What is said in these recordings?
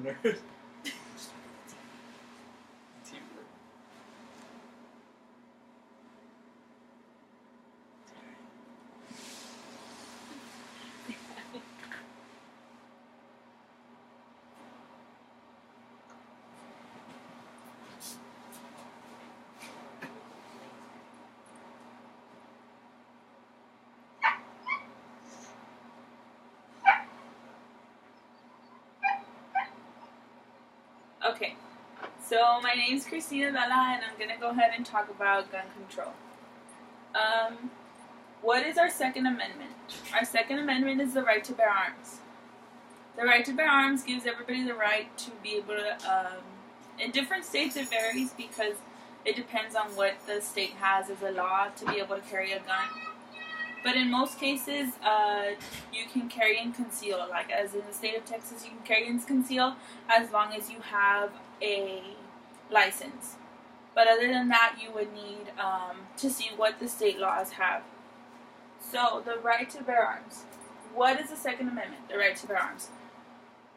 Nerd. Okay, so my name is Christina Vela, and I'm going to go ahead and talk about gun control. What is our Second Amendment? Our Second Amendment is the right to bear arms. The right to bear arms gives everybody the right to be able to, in different states it varies because it depends on what the state has as a law to be able to carry a gun. But in most cases, you can carry and conceal. Like as in the state of Texas, you can carry and conceal as long as you have a license. But other than that, you would need to see what the state laws have. So the right to bear arms. What is the Second Amendment? The right to bear arms.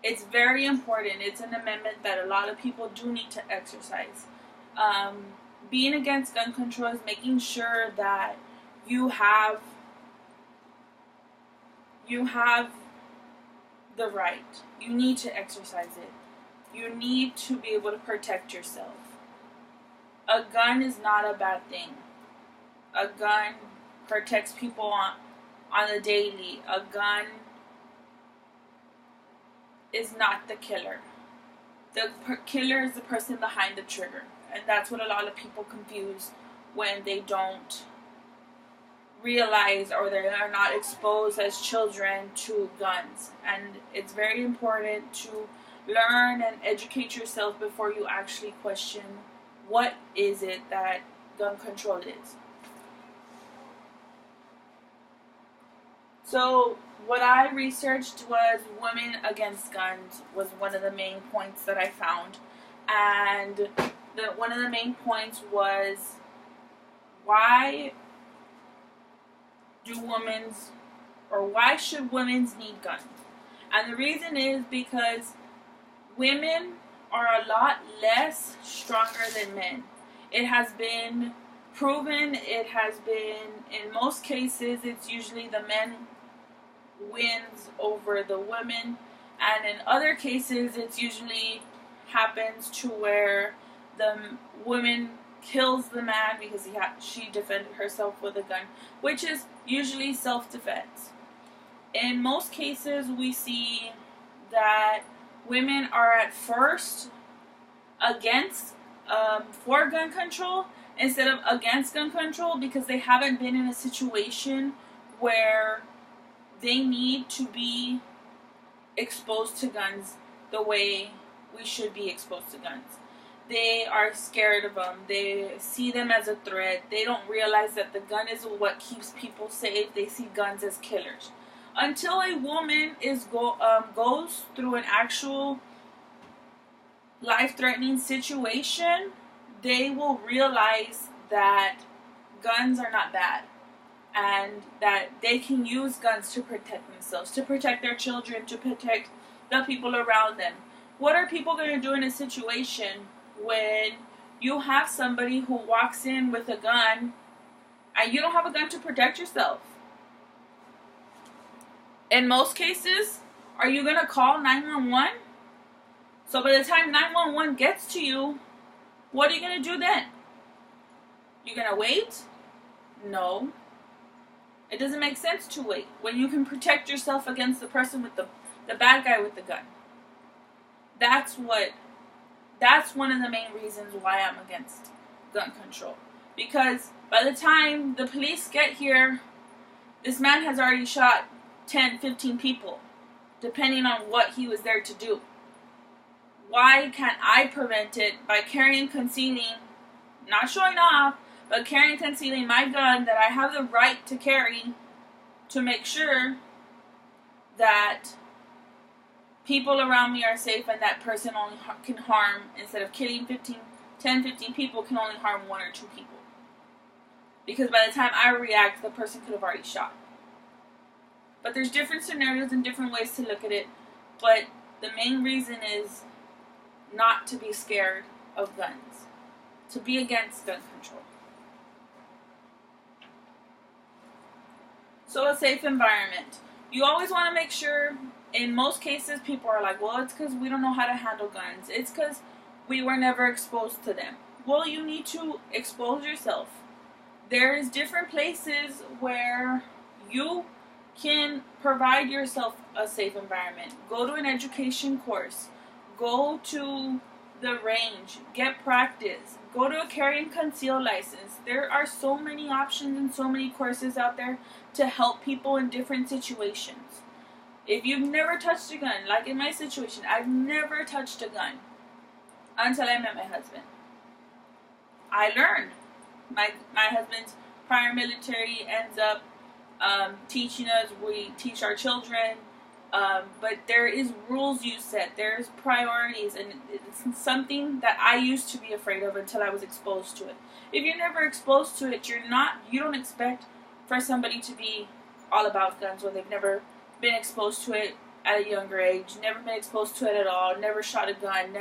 It's very important. It's an amendment that a lot of people do need to exercise. Being against gun control is making sure that you have the right. You need to exercise it. You need to be able to protect yourself. A gun is not a bad thing. A gun protects people on the daily. A gun is not the killer. The killer is the person behind the trigger. And that's what a lot of people confuse when they don't realize or they are not exposed as children to guns. And it's very important to learn and educate yourself before you actually question what is it that gun control is. So what I researched was women against guns was one of the main points that I found. And one of the main points was why should women need guns? And the reason is because women are a lot less stronger than men. It has been proven, it has been, in most cases, it's usually the men wins over the women, and in other cases it's usually happens to where the woman kills the man because she defended herself with a gun, which is usually self-defense. In most cases we see that women are at first against for gun control instead of against gun control because they haven't been in a situation where they need to be exposed to guns the way we should be exposed to guns. They are scared of them. They see them as a threat. They don't realize that the gun is what keeps people safe. They see guns as killers. Until a woman goes through an actual life-threatening situation, they will realize that guns are not bad. And that they can use guns to protect themselves, to protect their children, to protect the people around them. What are people going to do in a situation when you have somebody who walks in with a gun and you don't have a gun to protect yourself? In most cases, are you going to call 911? So by the time 911 gets to you, what are you going to do then? You're going to wait? No. It doesn't make sense to wait when you can protect yourself against the person with the bad guy with the gun. That's one of the main reasons why I'm against gun control. Because by the time the police get here, this man has already shot 10, 15 people, depending on what he was there to do. Why can't I prevent it by carrying and concealing, not showing off, but carrying and concealing my gun that I have the right to carry to make sure that people around me are safe and that person only can harm, instead of killing 10, 15 people, can only harm 1 or 2 people. Because by the time I react, the person could have already shot. But there's different scenarios and different ways to look at it. But The main reason is not to be scared of guns, to be against gun control. So a safe environment. You always want to make sure, in most cases, people are like, well, it's because we don't know how to handle guns. It's because we were never exposed to them. Well, you need to expose yourself. There's different places where you can provide yourself a safe environment. Go to an education course. Go to the range. Get practice. Go to a carry and conceal license. There are so many options and so many courses out there to help people in different situations. If you've never touched a gun, like in my situation, I've never touched a gun until I met my husband. I learned. My husband's prior military ends up teaching us. We teach our children. But there is rules you set. There's priorities, and it's something that I used to be afraid of until I was exposed to it. If you're never exposed to it, you don't expect for somebody to be all about guns when they've never been exposed to it at a younger age, never been exposed to it at all, never shot a gun,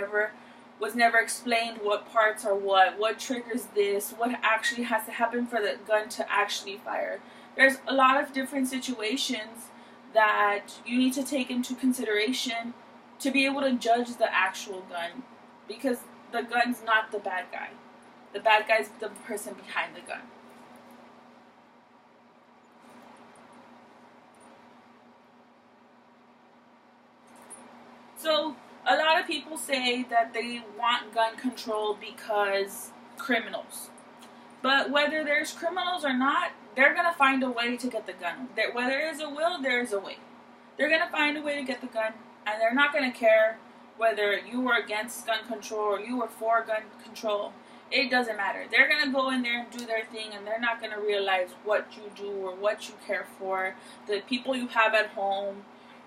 was never explained what parts are what triggers this, what actually has to happen for the gun to actually fire. There's a lot of different situations that you need to take into consideration to be able to judge the actual gun, because the gun's not the bad guy. The bad guy's the person behind the gun. So, a lot of people say that they want gun control because criminals. But whether there's criminals or not, they're going to find a way to get the gun. Where there is a will, there is a way. They're going to find a way to get the gun, and they're not going to care whether you were against gun control or you were for gun control. It doesn't matter. They're going to go in there and do their thing, and they're not going to realize what you do or what you care for, the people you have at home.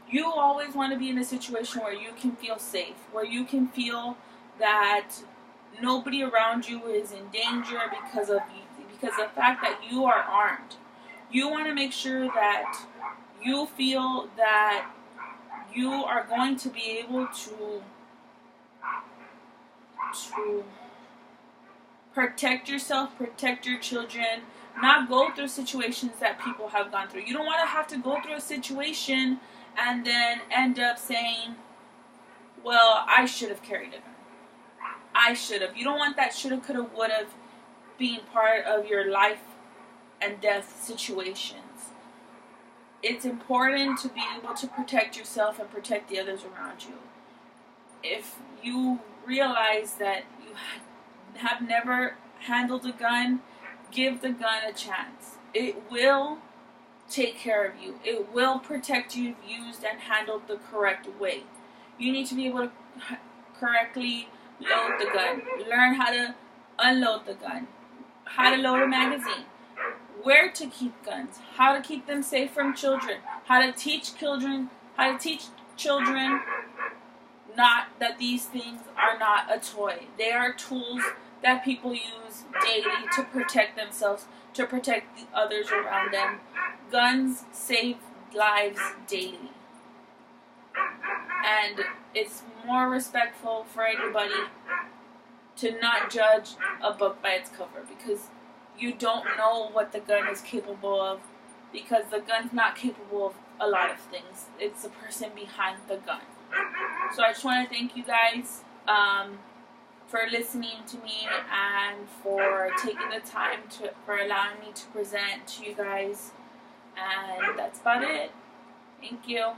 You always want to be in a situation where you can feel safe, where you can feel that nobody around you is in danger because of the fact that you are armed. You want to make sure that you feel that you are going to be able to protect yourself, protect your children, not go through situations that people have gone through. You don't want to have to go through a situation and then end up saying, well, I should have carried a gun. I should have. You don't want that shoulda, coulda, woulda being part of your life and death situations. It's important to be able to protect yourself and protect the others around you. If you realize that you have never handled a gun, give the gun a chance. It will take care of you. It will protect you if used and handled the correct way. You need to be able to correctly load the gun, learn how to unload the gun, how to load a magazine, where to keep guns, how to keep them safe from children, how to teach children not that these things are not a toy. They are tools that people use daily to protect themselves, to protect the others around them. Guns save lives daily. And it's more respectful for anybody to not judge a book by its cover, because you don't know what the gun is capable of, because the gun's not capable of a lot of things. It's the person behind the gun. So I just want to thank you guys for listening to me and for taking the time for allowing me to present to you guys. And that's about it. Thank you.